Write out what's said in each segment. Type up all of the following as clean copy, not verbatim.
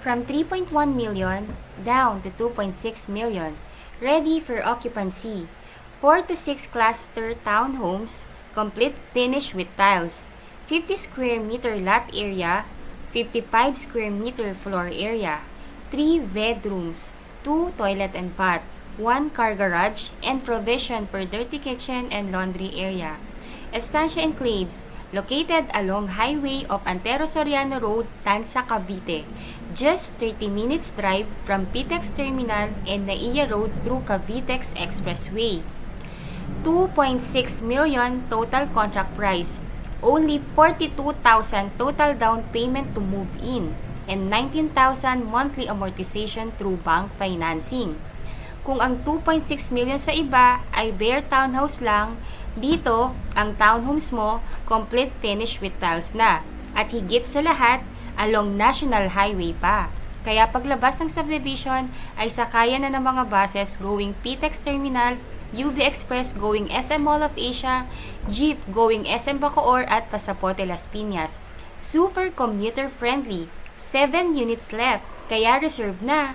from 3.1 million down to 2.6 million, ready for occupancy. 4 to 6 cluster townhomes, complete finish with tiles. 50 square meter lot area, 55 square meter floor area, 3 bedrooms, 2 toilet and bath, 1 car garage, and provision for dirty kitchen and laundry area. Estancia Enclaves, located along highway of Antero Soriano Road, Tansa, Cavite. Just 30 minutes drive from PTEX Terminal and Naiya Road through Cavitex Expressway. 2.6 million total contract price. Only 42,000 total down payment to move in and 19,000 monthly amortization through bank financing. Kung ang 2.6 million sa iba ay bare townhouse lang, dito ang townhomes mo complete finish with tiles na. At higit sa lahat, along National Highway pa. Kaya paglabas ng subdivision ay sakayan na ng mga buses going PTEX Terminal, UB Express going SM Mall of Asia, jeep going SM Bacoor at Pasapote Las Piñas. Super commuter friendly. 7 units left, kaya reserve na.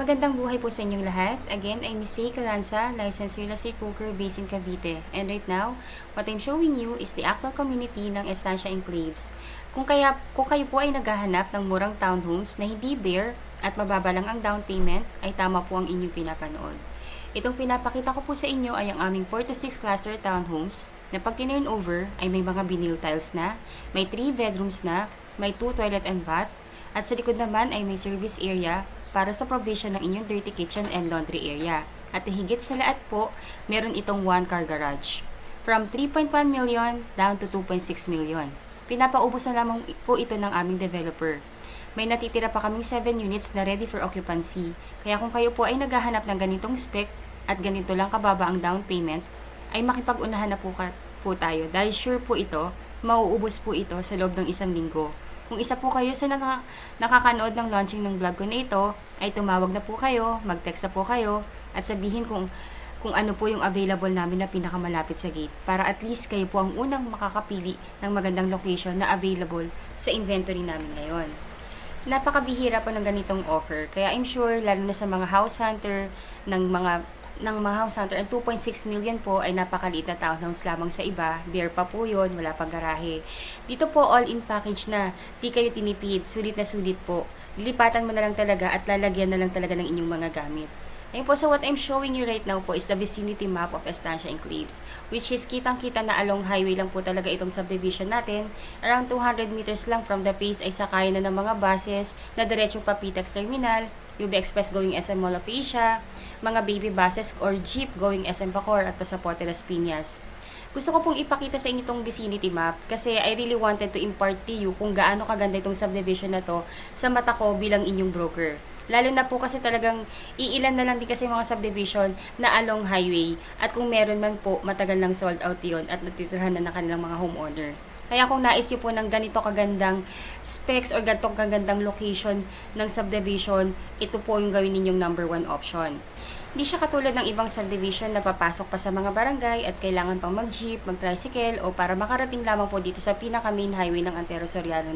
Magandang buhay po sa inyong lahat. Again, I'm Miss C. Caranza, licensed real estate broker based in Cavite. And right now, what I'm showing you is the actual community ng Estancia Enclaves. Kung kayo po ay naghahanap ng murang townhomes na hindi bare at mababa lang ang down payment, ay tama po ang inyong pinapanood. Itong pinapakita ko po sa inyo ay ang aming 4 to 6 cluster townhomes na pag tinurn over ay may mga vinyl tiles na, may 3 bedrooms na, may 2 toilet and bath, at sa likod naman ay may service area para sa provision ng inyong dirty kitchen and laundry area. At higit sa lahat po, meron itong 1 car garage. From 3.1 million down to 2.6 million. Pinapaubos na lamang po ito ng aming developer. May natitira pa kaming 7 units na ready for occupancy. Kaya kung kayo po ay naghahanap ng ganitong spec at ganito lang kababa ang down payment, ay makipag-unahan na po tayo. Dahil sure po ito, mauubos po ito sa loob ng 1 linggo. Kung isa po kayo sa nakakanood ng launching ng vlog ko na ito, ay tumawag na po kayo, mag-text na po kayo, at sabihin kung ano po yung available namin na pinakamalapit sa gate. Para at least kayo po ang unang makakapili ng magandang location na available sa inventory namin ngayon. Napakabihira po ng ganitong offer, kaya I'm sure lalo na sa mga house hunter ng mga house hunter, ang 2.6 million po ay napakaliit na townhouse lamang sa iba. Bare pa po yun, wala pang garahe. Dito po all-in package na, di kayo tinipid, sulit na sulit po. Lilipatan mo na lang talaga at lalagyan na lang talaga ng inyong mga gamit. Ayun po, so what I'm showing you right now po is the vicinity map of Estancia Enclaves, which is kitang-kita na along highway lang po talaga itong subdivision natin. Around 200 meters lang from the base ay sakayan na ng mga buses na diretso pa PTEX Terminal, UB Express going SM Mall of Asia, mga baby buses or jeep going SM Bacoor at Pasapote Las Piñas. Gusto ko pong ipakita sa inyo itong vicinity map kasi I really wanted to impart to you kung gaano kaganda itong subdivision na to sa mata ko bilang inyong broker. Lalo na po kasi talagang iilan na lang din kasi mga subdivision na along highway at kung meron man po matagal nang sold out yon at natitirhan na kanilang mga homeowner. Kaya kung nais nyo po ng ganito kagandang specs or ganitong kagandang location ng subdivision, ito po yung gawin ninyong number 1 option. Hindi siya katulad ng ibang subdivision na papasok pa sa mga barangay at kailangan pang mag-jeep, mag-tricycle o para makarating lamang po dito sa pinaka-main highway ng Antero Soriano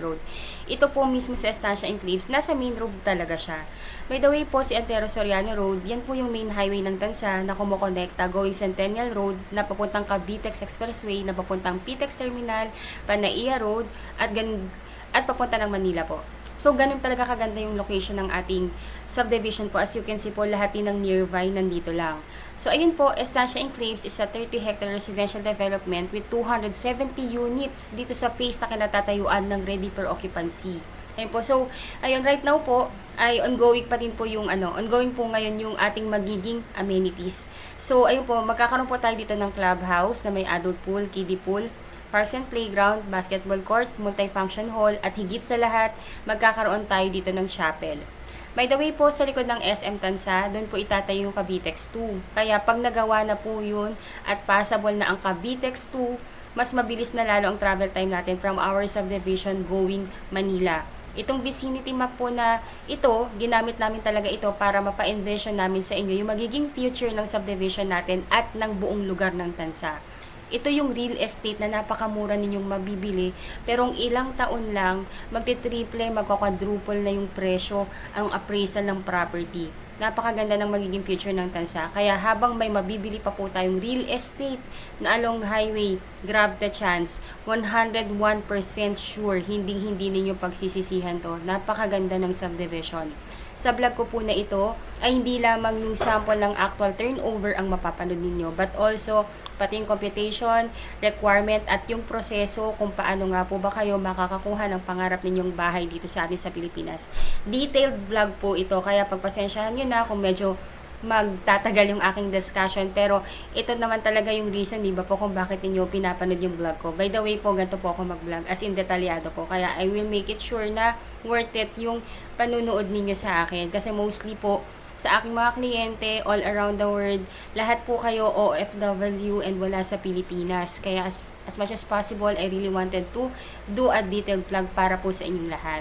Road. Ito po mismo sa Estancia Enclaves, nasa main road talaga siya. By the way po, si Antero Soriano Road, yan po yung main highway ng Tansa na kumukonekta going Centennial Road na papuntang Cavitex Expressway na papuntang PTEX Terminal, Panaiya Road at papunta ng Manila po. So, ganun talaga kaganda yung location ng ating subdivision po. As you can see po, lahat din ng nearby nandito lang. So, ayun po, Estancia Enclaves is a 30-hectare residential development with 270 units dito sa phase na kinatatayuan ng ready for occupancy. Ayun po. So, ayun, right now po, ay ongoing pa din po yung ongoing po ngayon yung ating magiging amenities. So, ayun po, magkakaroon po tayo dito ng clubhouse na may adult pool, kiddie pool, parks and playground, basketball court, multi-function hall, at higit sa lahat, magkakaroon tayo dito ng chapel. By the way po, sa likod ng SM Tansa, doon po itatayo yung Cavitex 2. Kaya pag nagawa na po yun at passable na ang Cavitex 2, mas mabilis na lalo ang travel time natin from our subdivision going Manila. Itong vicinity map po na ito, ginamit namin talaga ito para mapa-envision namin sa inyo yung magiging future ng subdivision natin at ng buong lugar ng Tansa. Ito yung real estate na napakamura ninyong mabibili, pero ang ilang taon lang, magti-triple, magkakwadruple na yung presyo, ang appraisal ng property. Napakaganda ng magiging future ng Tansa. Kaya habang may mabibili pa po tayong real estate na along highway, grab the chance. 101% sure, hindi ninyo pagsisisihan to. Napakaganda ng subdivision. Sa vlog ko po na ito ay hindi lamang yung sample ng actual turnover ang mapapanood ninyo, but also pati yung computation, requirement at yung proseso kung paano nga po ba kayo makakakuha ng pangarap ninyong bahay dito sa atin sa Pilipinas. Detailed vlog po ito, kaya pagpasensyahan nyo na kung medyo magtatagal yung aking discussion, pero ito naman talaga yung reason, di ba po, kung bakit niyo pinapanood yung vlog ko. By the way po, ganito po ako mag-vlog, as in detalyado po, kaya I will make it sure na worth it yung panunood ninyo sa akin, kasi mostly po sa aking mga kliyente all around the world, lahat po kayo OFW and wala sa Pilipinas, kaya as much as possible, I really wanted to do a detailed vlog para po sa inyong lahat.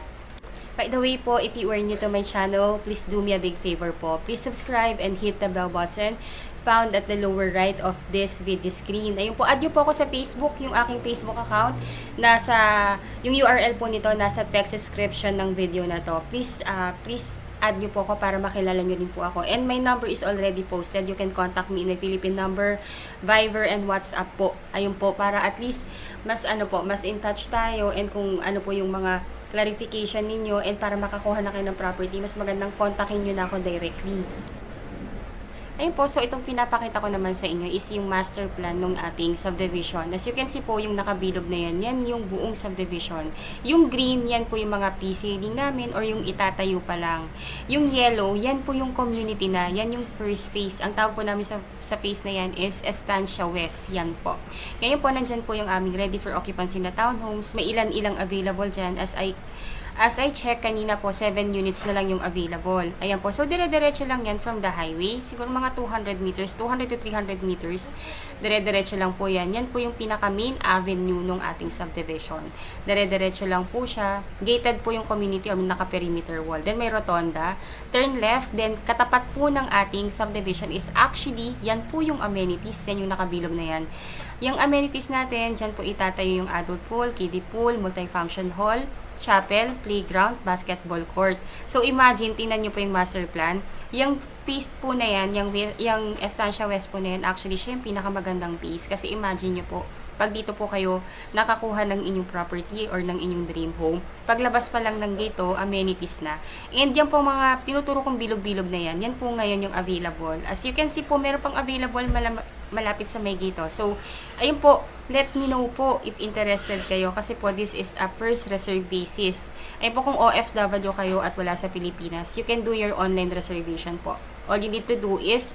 By the way po, if you are new to my channel, please do me a big favor po. Please subscribe and hit the bell button found at the lower right of this video screen. Ayun po, add nyo po ako sa Facebook, yung aking Facebook account. Yung URL po nito, nasa text description ng video na to. Please add nyo po ako para makilala nyo din po ako. And my number is already posted. You can contact me in my Philippine number, Viber, and WhatsApp po. Ayun po, para at least mas in touch tayo, and kung ano po yung mga clarification ninyo, and para makakuha na kayo ng property, mas magandang kontakin nyo na ako directly. Ayun po, so itong pinapakita ko naman sa inyo is yung master plan ng ating subdivision. As you can see po, yung nakabilog na yan, yan yung buong subdivision. Yung green, yan po yung mga pre-seeding namin or yung itatayo pa lang. Yung yellow, yan po yung community na, yan yung first phase. Ang tawag po namin sa phase na yan is Estancia West, yan po. Ngayon po, nandyan po yung aming ready for occupancy na townhomes. May ilan-ilang available dyan as I check kanina po, 7 units na lang yung available. Ayan po. So, dire-diretso lang yan from the highway. Siguro mga 200 meters, 200 to 300 meters. Dire-diretso lang po yan. Yan po yung pinaka-main avenue ng ating subdivision. Dire-diretso lang po siya. Gated po yung community or naka-perimeter wall. Then, may rotonda. Turn left. Then, katapat po ng ating subdivision is actually, yan po yung amenities. Yan yung nakabilog na yan. Yung amenities natin, dyan po itatayo yung adult pool, kiddie pool, multifunction hall, chapel, playground, basketball court. So, imagine, tingnan nyo po yung master plan. Yung piece po na yan, yung Estancia West po na yan, actually, siya yung pinakamagandang piece. Kasi imagine nyo po, pag dito po kayo nakakuha ng inyong property or ng inyong dream home, paglabas pa lang ng gate, amenities na. And yan po mga tinuturo kong bilog-bilog na yan, yan po ngayon yung available. As you can see po, meron pang available malapit sa may gate. So, ayun po, let me know po if interested kayo, kasi po this is a first reserve basis. Ayun po, kung OFW kayo at wala sa Pilipinas, you can do your online reservation po. All you need to do is,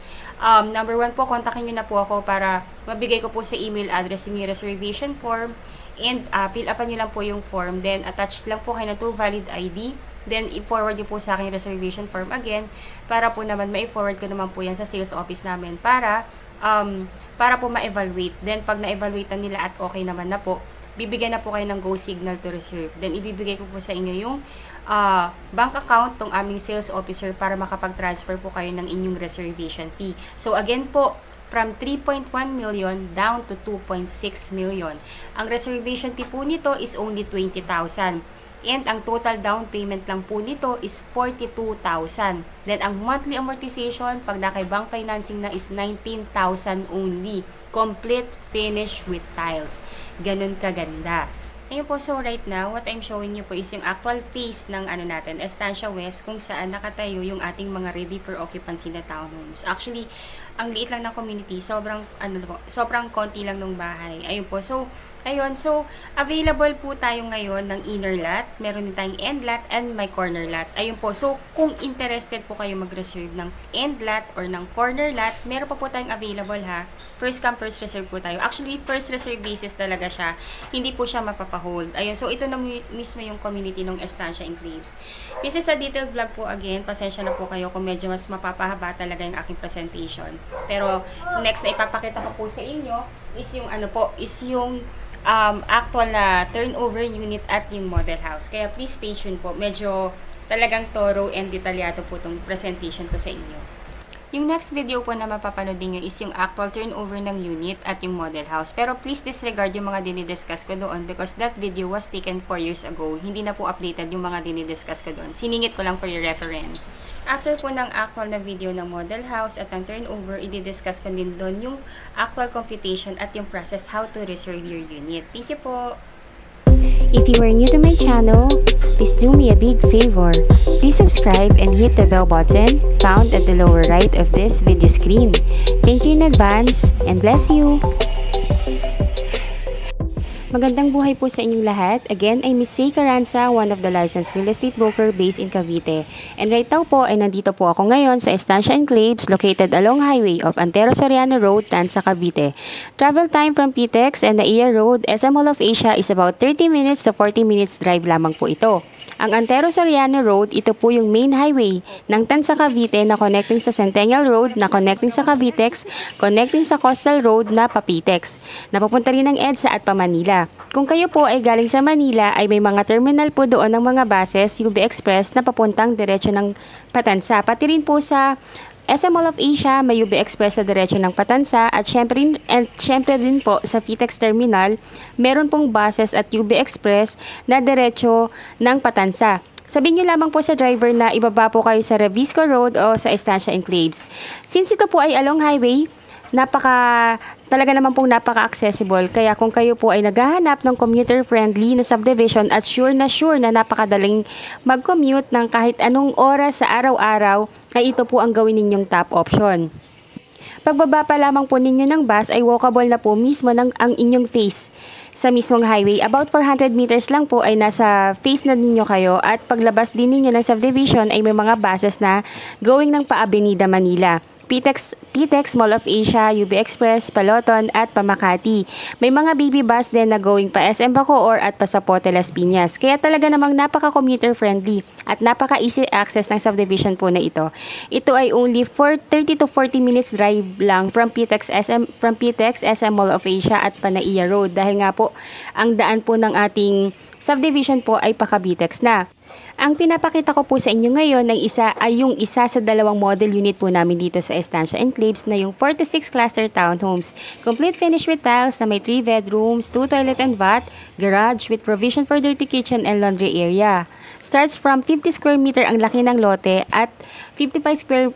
number 1 po, kontakin nyo na po ako para mabigay ko po sa email address yung reservation form, and fill upan nyo lang po yung form, then attach lang po kayo na 2 valid ID, then i-forward nyo po sa akin yung reservation form again, para po naman ma-forward ko naman po yan sa sales office namin para po ma-evaluate. Then, pag na-evaluate na nila at okay naman na po, bibigyan na po kayo ng go signal to reserve. Then, ibibigay ko po sa inyo yung bank account ng aming sales officer para makapag-transfer po kayo ng inyong reservation fee. So, again po, from 3.1 million down to 2.6 million. Ang reservation fee po nito is only 20,000. And ang total down payment lang po nito is 42,000. Then, ang monthly amortization, pag naka-bank financing na, is 19,000 only. Complete finish with tiles. Ganun kaganda. Ayun po, so right now, what I'm showing you po is yung actual phase ng natin, Estancia West, kung saan nakatayo yung ating mga ready for occupancy na townhomes. Actually, ang liit lang ng community, sobrang konti lang ng bahay. Ayun po, so available po tayo ngayon ng inner lot, meron din tayong end lot, and my corner lot. Ayun po, so kung interested po kayo mag-reserve ng end lot or ng corner lot, meron pa po tayong available ha. First come, first reserve po tayo. Actually, first reserve basis talaga siya. Hindi po siya mapapahold. Ayun, so ito na mismo yung community ng Estancia Enclaves. This is a detailed vlog po again. Pasensya na po kayo kung medyo mas mapapahaba talaga yung aking presentation. Pero next na ipapakita ko po sa inyo is yung actual na turnover unit at yung model house. Kaya please stay tuned po. Medyo talagang thorough and detalyado po itong presentation ko sa inyo. Yung next video po na mapapanood niyo is yung actual turnover ng unit at yung model house. Pero please disregard yung mga dinidiscuss ko doon because that video was taken 4 years ago. Hindi na po updated yung mga dinidiscuss ko doon. Siningit ko lang for your reference. After po ng actual na video ng model house at ng turnover, i-discuss ko din doon yung actual computation at yung process how to reserve your unit. Thank you po! If you are new to my channel, please do me a big favor. Please subscribe and hit the bell button found at the lower right of this video screen. Thank you in advance and bless you! Magandang buhay po sa inyong lahat. Again, I'm Miss Say Caranza, one of the licensed real estate broker based in Cavite. And right now po ay nandito po ako ngayon sa Estancia Enclaves located along highway of Antero Soriano Road, Tanza, Cavite. Travel time from PTEX and Naiya Road, SM Mall of Asia is about 30 minutes to 40 minutes drive lamang po ito. Ang Antero Soriano Road, ito po yung main highway ng Tanza, Cavite na connecting sa Centennial Road, na connecting sa Cavitex, connecting sa Coastal Road na Papitex. Napapunta rin ng EDSA at pa Manila. Kung kayo po ay galing sa Manila, ay may mga terminal po doon ng mga buses, UB Express na papuntang diretso ng Patansa. Pati rin po sa SM Mall of Asia, may UB Express na diretso ng Patansa at syempre din po sa PTEX Terminal, meron pong buses at UB Express na diretso ng Patansa. Sabihin nyo lamang po sa driver na ibaba po kayo sa Revisco Road o sa Estancia Enclaves. Since ito po ay along highway, talaga naman pong napaka-accessible. Kaya kung kayo po ay naghahanap ng commuter-friendly na subdivision at sure na napakadaling mag-commute ng kahit anong oras sa araw-araw, ay ito po ang gawin ninyong top option. Pagbaba pa lamang po ninyo ng bus ay walkable na po mismo ang inyong face sa mismong highway. About 400 meters lang po ay nasa face na ninyo kayo at paglabas din ninyo ng subdivision ay may mga buses na going ng pa-Avenida Manila. PTEX Mall of Asia, UB Express, Paloton at Pamakati. May mga baby bus din na going pa SM Bacoor at Pasapote Las Piñas. Kaya talaga namang napaka-commuter friendly at napaka-easy access ng subdivision po na ito. Ito ay only for 30 to 40 minutes drive lang from PTEX SM Mall of Asia at Panaiya Road dahil nga po ang daan po ng ating subdivision po ay pa-Cavitex na. Ang pinapakita ko po sa inyo ngayon ay yung isa sa dalawang model unit po namin dito sa Estancia Enclaves na yung 46 cluster townhomes. Complete finish with tiles na may 3 bedrooms, 2 toilet and bath, garage with provision for dirty kitchen and laundry area. Starts from 50 square meter ang laki ng lote at 55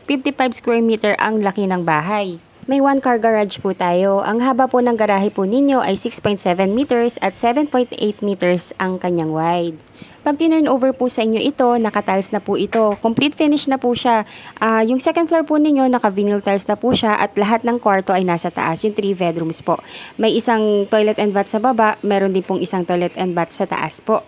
square meter ang laki ng bahay. May 1 car garage po tayo. Ang haba po ng garahe po ninyo ay 6.7 meters at 7.8 meters ang kanyang wide. Pag tinurn over po sa inyo ito, naka-tiles na po ito. Complete finish na po siya. Yung second floor po ninyo, naka-vinyl tiles na po siya at lahat ng kwarto ay nasa taas. Yung 3 bedrooms po. May isang toilet and bath sa baba, meron din pong isang toilet and bath sa taas po.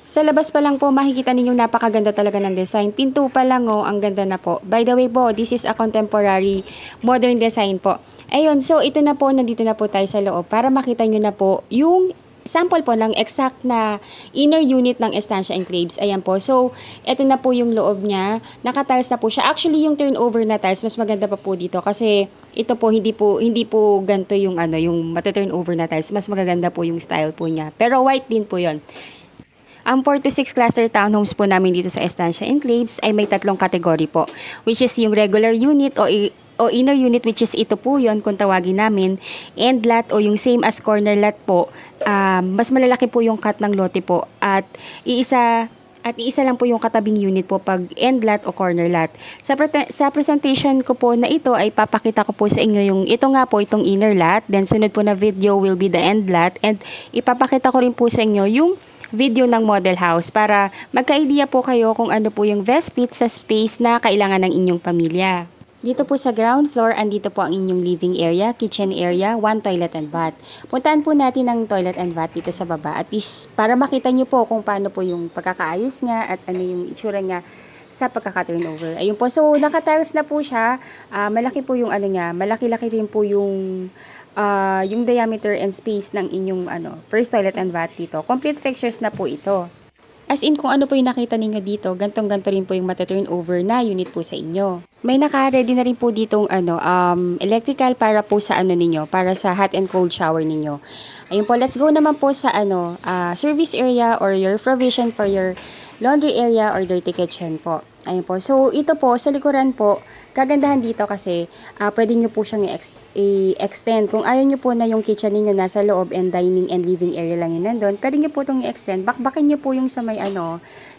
Sa labas pa lang po, makikita ninyong napakaganda talaga ng design. Pinto pa lang ang ganda na po. By the way po, this is a contemporary modern design po. Ayun, so ito na po, nandito na po tayo sa loob para makita nyo na po yung sample po ng exact na inner unit ng Estancia Enclaves. Ayan po. So, ito na po yung loob niya. Naka-tiles na po siya. Actually, yung turnover na tiles, mas maganda pa po dito kasi ito po hindi po ganito yung yung mata-turnover na tiles. Mas magaganda po yung style po niya. Pero white din po 'yon. Ang 4 to 6 cluster townhomes po namin dito sa Estancia Enclaves ay may 3 kategory po, which is yung regular unit o inner unit, which is ito po yon kung tawagin namin, end lot o yung same as corner lot po. Mas malalaki po yung cut ng lote po at iisa lang po yung katabing unit po pag end lot o corner lot. Sa presentation ko po na ito ay papakita ko po sa inyo yung ito nga po itong inner lot, then sunod po na video will be the end lot, and ipapakita ko rin po sa inyo yung video ng model house para magka-idea po kayo kung ano po yung best fit sa space na kailangan ng inyong pamilya. Dito po sa ground floor, andito po ang inyong living area, kitchen area, 1 toilet and bath. Puntahan po natin ang toilet and bath dito sa baba. At least para makita nyo po kung paano po yung pagkakaayos nga at ano yung itsura nga sa pagkaka-turnover. Ayun po. So, naka-tiles na po siya. Malaki po yung malaki-laki rin po yung diameter and space ng inyong first toilet and bath dito. Complete fixtures na po ito. As in, kung ano po yung nakita ninyo dito, gantong-ganto rin po yung mata-turn over na unit po sa inyo. May naka-ready na rin po ditong electrical para po sa ninyo, para sa hot and cold shower ninyo. Ayun po, let's go naman po sa service area or your provision for your laundry area or dirty kitchen po. Ayun po. So, ito po, sa likuran po, kagandahan dito kasi pwede nyo po siyang i-extend. Kung ayaw nyo po na yung kitchen ninyo nasa loob and dining and living area lang yun nandun, pwede nyo po itong i-extend. Bakbakin nyo po yung sa may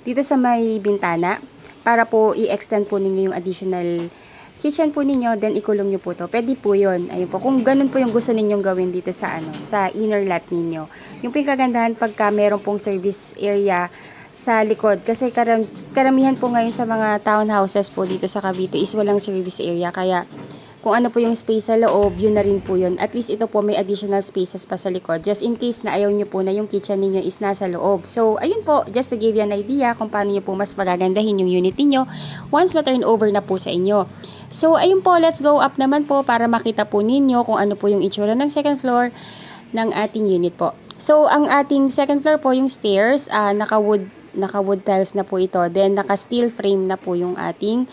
dito sa may bintana para po i-extend po ninyo yung additional kitchen po ninyo, then ikulong nyo po to. Pwede po yun. Ayun po. Kung ganun po yung gusto ninyong gawin dito sa sa inner lot ninyo. Yung po yung kagandahan pagka meron pong service area sa likod. Kasi karamihan po ngayon sa mga townhouses po dito sa Cavite is walang service area. Kaya kung ano po yung space sa loob, yun na rin po yun. At least ito po may additional spaces pa sa likod. Just in case na ayaw nyo po na yung kitchen ninyo is nasa loob. So, ayun po, just to give you an idea kung paano nyo po mas magagandahin yung unit ninyo once ma-turn over na po sa inyo. So, ayun po, let's go up naman po para makita po ninyo kung ano po yung itsura ng second floor ng ating unit po. So, ang ating second floor po, yung stairs, naka-wood tiles na po ito. Then, naka-steel frame na po yung ating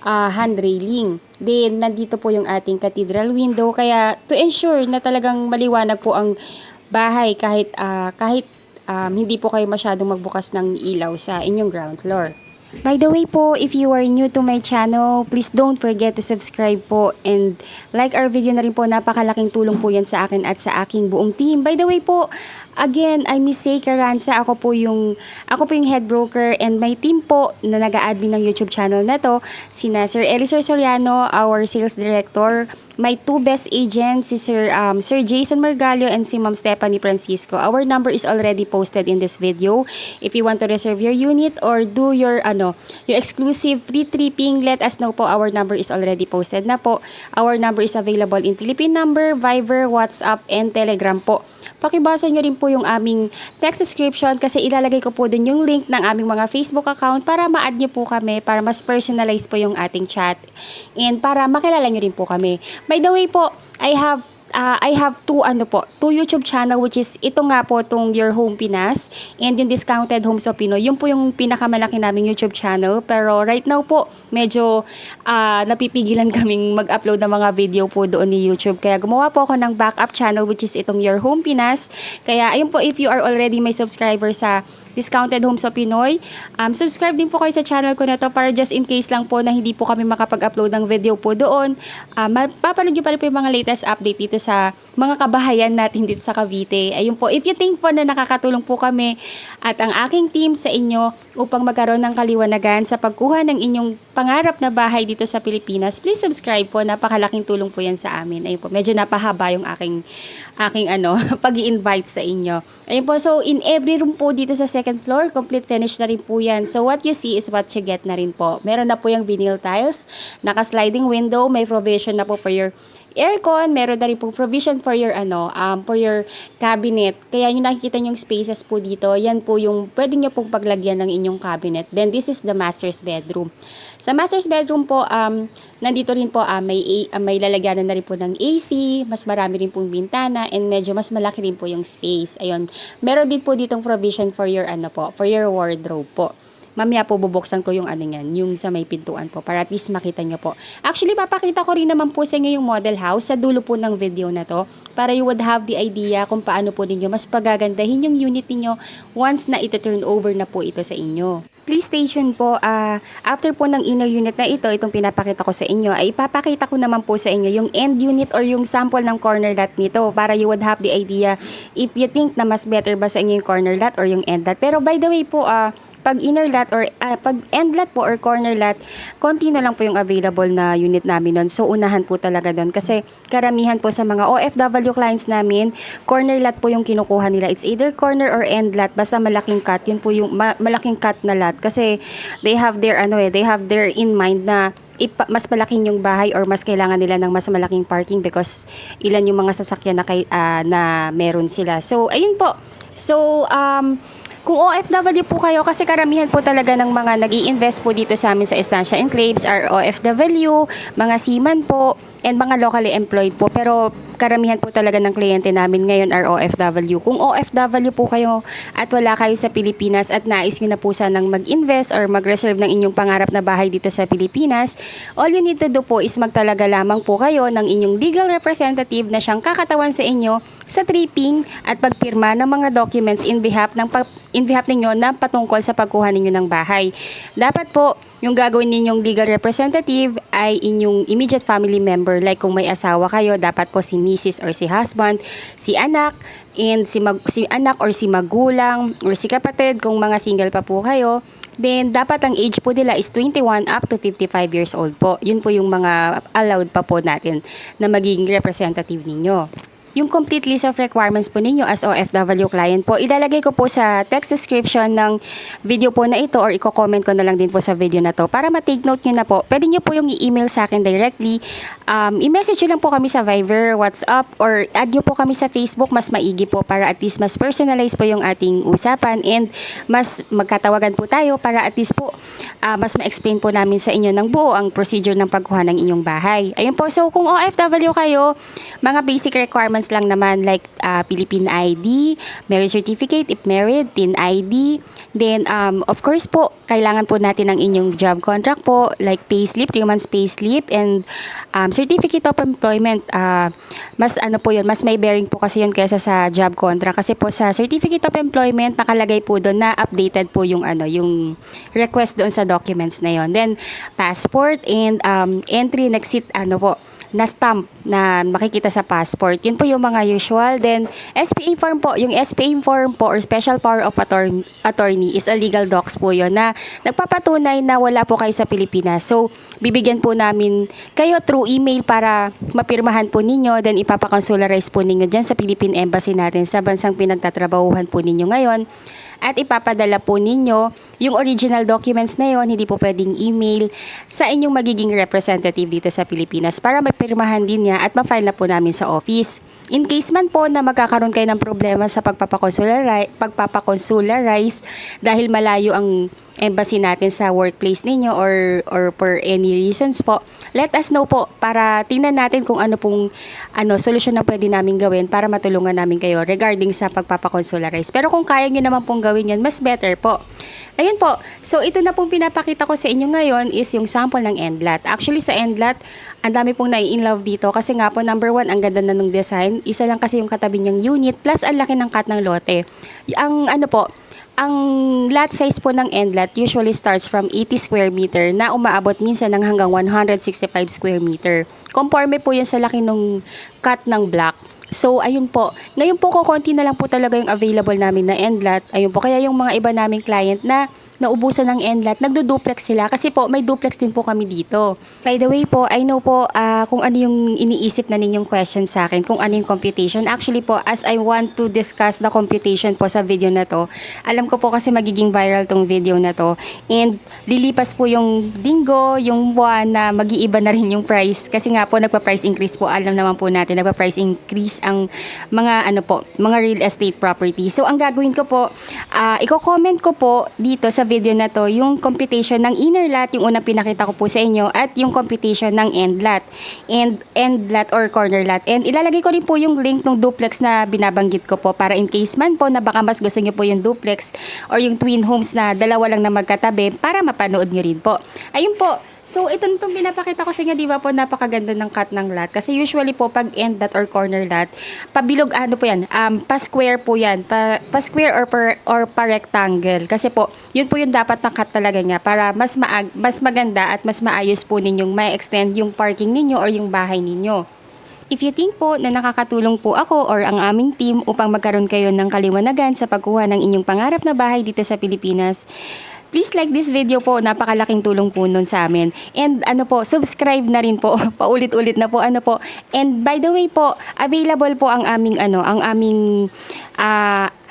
hand railing. Then, nandito po yung ating cathedral window. Kaya, to ensure na talagang maliwanag po ang bahay kahit hindi po kayo masyadong magbukas ng ilaw sa inyong ground floor. By the way po, if you are new to my channel, please don't forget to subscribe po and like our video na rin po. Napakalaking tulong po yan sa akin at sa aking buong team. By the way po, again, I'm Miss Say Caranza. Ako po yung head broker and my team po na nag-a-admin ng YouTube channel na to. Sina Sir Elisir Soriano, our sales director. My two best agents, si Sir Jason Margallo and si Ma'am Stephanie Francisco. Our number is already posted in this video. If you want to reserve your unit or do your exclusive free tripping, let us know po. Our number is already posted na po. Our number is available in Philippine number, Viber, WhatsApp, and Telegram po. Pakibasa nyo rin po yung aming text description kasi ilalagay ko po dun yung link ng aming mga Facebook account para ma-add nyo po kami, para mas personalize po yung ating chat and para makilala nyo rin po kami. By the way po, I have two YouTube channel, which is ito nga po, tong Your Home Pinas and yung Discounted Homes of Pinoy. Yun po yung pinakamalaki naming YouTube channel. Pero right now po, medyo napipigilan kaming mag-upload ng mga video po doon ni YouTube. Kaya gumawa po ako ng backup channel, which is itong Your Home Pinas. Kaya ayun po, if you are already my subscriber sa Discounted Homes of Pinoy, subscribe din po kayo sa channel ko na to para just in case lang po na hindi po kami makapag-upload ng video po doon. Mapapanood nyo pa rin po yung mga latest update dito sa mga kabahayan natin dito sa Cavite. Ayun po, if you think po na nakakatulong po kami at ang aking team sa inyo upang magkaroon ng kaliwanagan sa pagkuha ng inyong pangarap na bahay dito sa Pilipinas, please subscribe po. Napakalaking tulong po yan sa amin. Ayun po, medyo napahaba yung aking pag-i-invite sa inyo. Ayun po, so in every room po dito sa second floor, complete finish na rin po yan. So what you see is what you get na rin po. Meron na po yung vinyl tiles, naka-sliding window, may provision na po for your aircon, meron na rin po provision for your for your cabinet. Kaya yung nakikita yung spaces po dito, yan po yung pwede nyo pong paglagyan ng inyong cabinet. Then this is the master's bedroom. Sa master's bedroom po, nandito rin po may lalagyanan na rin po ng AC, mas marami rin pong bintana, and medyo mas malaki rin po yung space. Ayun. Meron din po ditong provision for your for your wardrobe po. Mamaya po bubuksan ko yung yung sa may pintuan po para at least makita nyo po. Actually, papakita ko rin naman po sa inyo yung model house sa dulo po ng video na to para you would have the idea kung paano po ninyo mas pagagandahin yung unit niyo once na ito-turn over na po ito sa inyo. Please stay tuned po. After po ng inner unit na itong pinapakita ko sa inyo, ay ipapakita ko naman po sa inyo yung end unit or yung sample ng corner lot nito para you would have the idea if you think na mas better ba sa inyo yung corner lot or yung end lot. Pero by the way po, pag inner lot or pag end lot po or corner lot, konti na lang po yung available na unit namin nun. So, unahan po talaga doon. Kasi karamihan po sa mga OFW clients namin, corner lot po yung kinukuha nila. It's either corner or end lot. Basta malaking cut. Yun po yung malaking cut na lot. Kasi they have their in mind na mas malaking yung bahay or mas kailangan nila ng mas malaking parking because ilan yung mga sasakyan na meron sila. So, ayun po. So, Kung OFW po kayo, kasi karamihan po talaga ng mga nag-i-invest po dito sa amin sa Estancia Enclaves are OFW, mga seaman po, and mga locally employed po. Pero karamihan po talaga ng kliyente namin ngayon are OFW. Kung OFW po kayo at wala kayo sa Pilipinas at nais nyo na po sanang mag-invest or mag-reserve ng inyong pangarap na bahay dito sa Pilipinas, all you need to do po is magtalaga lamang po kayo ng inyong legal representative na siyang kakatawan sa inyo sa tripping at pagpirma ng mga documents in behalf ninyo na patungkol sa pagkuha ninyo ng bahay. Dapat po, yung gagawin ninyong legal representative ay inyong immediate family member. Like kung may asawa kayo, dapat po si Mrs. or si husband, si anak, and si anak or si magulang or si kapatid kung mga single pa po kayo. Then, dapat ang age po nila is 21 up to 55 years old po. Yun po yung mga allowed pa po natin na magiging representative ninyo. Yung complete list of requirements po ninyo as OFW client po, ilalagay ko po sa text description ng video po na ito or i-comment ko na lang din po sa video na to para ma-take note nyo na po. Pwede nyo po yung i-email sa akin directly. I-message nyo lang po kami sa Viber, WhatsApp, or add nyo po kami sa Facebook. Mas maigi po para at least mas personalize po yung ating usapan and mas magkatawagan po tayo para at least po mas ma-explain po namin sa inyo ng buo ang procedure ng pagkuha ng inyong bahay. Ayun po, so kung OFW kayo, mga basic requirements lang naman like Philippine ID, marriage certificate if married, TIN ID, then of course po, kailangan po natin ang inyong job contract po like payslip, 3 months payslip and certificate of employment. Mas ano po yun, mas may bearing po kasi yun kaysa sa job contract kasi po sa certificate of employment nakalagay po doon na updated po yung yung request doon sa documents na yon. Then passport and entry exit na stamp na makikita sa passport. Yun po yung mga usual. Then, SPA form po. Yung SPA form po or Special Power of Attorney is a legal docs po yun na nagpapatunay na wala po kayo sa Pilipinas. So, bibigyan po namin kayo through email para mapirmahan po ninyo. Then, ipapakonsularize po ninyo dyan sa Philippine Embassy natin sa bansang pinagtatrabahuhan po ninyo ngayon. At ipapadala po ninyo yung original documents na yon, hindi po pwedeng email, sa inyong magiging representative dito sa Pilipinas para mapirmahan din niya at ma-file na po namin sa office. In case man po na magkakaroon kayo ng problema sa pagpapakonsularize dahil malayo ang embassy natin sa workplace ninyo or for any reasons po, let us know po para tingnan natin kung ano pong solusyon na pwede namin gawin para matulungan namin kayo regarding sa pagpapakonsularize. Pero kung kaya nyo naman pong gawin yan, mas better po. Ayun po. So, ito na pong pinapakita ko sa inyo ngayon is yung sample ng endlat. Actually, sa endlat, ang dami pong nai-inlove dito kasi nga po, number 1, ang ganda na ng design. Isa lang kasi yung katabi niyang unit plus ang laki ng cut ng lote. Ang lot size po ng endlat usually starts from 80 square meter na umaabot minsan ng hanggang 165 square meter. Conforme po yan sa laki ng cut ng block. So, ayun po. Ngayon po, kukunti na lang po talaga yung available namin na endlat. Ayun po, kaya yung mga iba naming client na naubusan ng endlat, nagdo-duplex sila kasi po may duplex din po kami dito. By the way po, I know po kung ano yung iniisip na ninyong question sa akin, kung ano yung computation. Actually po, as I want to discuss the computation po sa video na to, alam ko po kasi magiging viral tong video na to. And lilipas po yung linggo, yung buwan na mag-iiba na rin yung price. Kasi nga po, nagpa-price increase po. Alam naman po natin, nagpa-price increase ang mga mga real estate property. So, ang gagawin ko po, i-comment ko po dito sa video na to yung computation ng inner lot, yung unang pinakita ko po sa inyo, at yung computation ng end lot or corner lot. And ilalagay ko rin po yung link ng duplex na binabanggit ko po para in case man po na baka mas gusto nyo po yung duplex or yung twin homes na dalawa lang na magkatabi para mapanood nyo rin po. Ayun po. So, itong pinapakita ko sa inyo, di ba po, napakaganda ng cut ng lot. Kasi usually po, pag end lot or corner lot, pabilog, po yan, pa-square po yan. Pa-square or pa-rectangle. Kasi po, yun po yung dapat na cut talaga niya para mas maganda at mas maayos po ninyong ma-extend yung parking ninyo or yung bahay ninyo. If you think po na nakakatulong po ako or ang aming team upang magkaroon kayo ng kaliwanagan sa pagkuha ng inyong pangarap na bahay dito sa Pilipinas, please like this video po, napakalaking tulong po nun sa amin. And subscribe na rin po, paulit-ulit na po, And by the way po, available po ang aming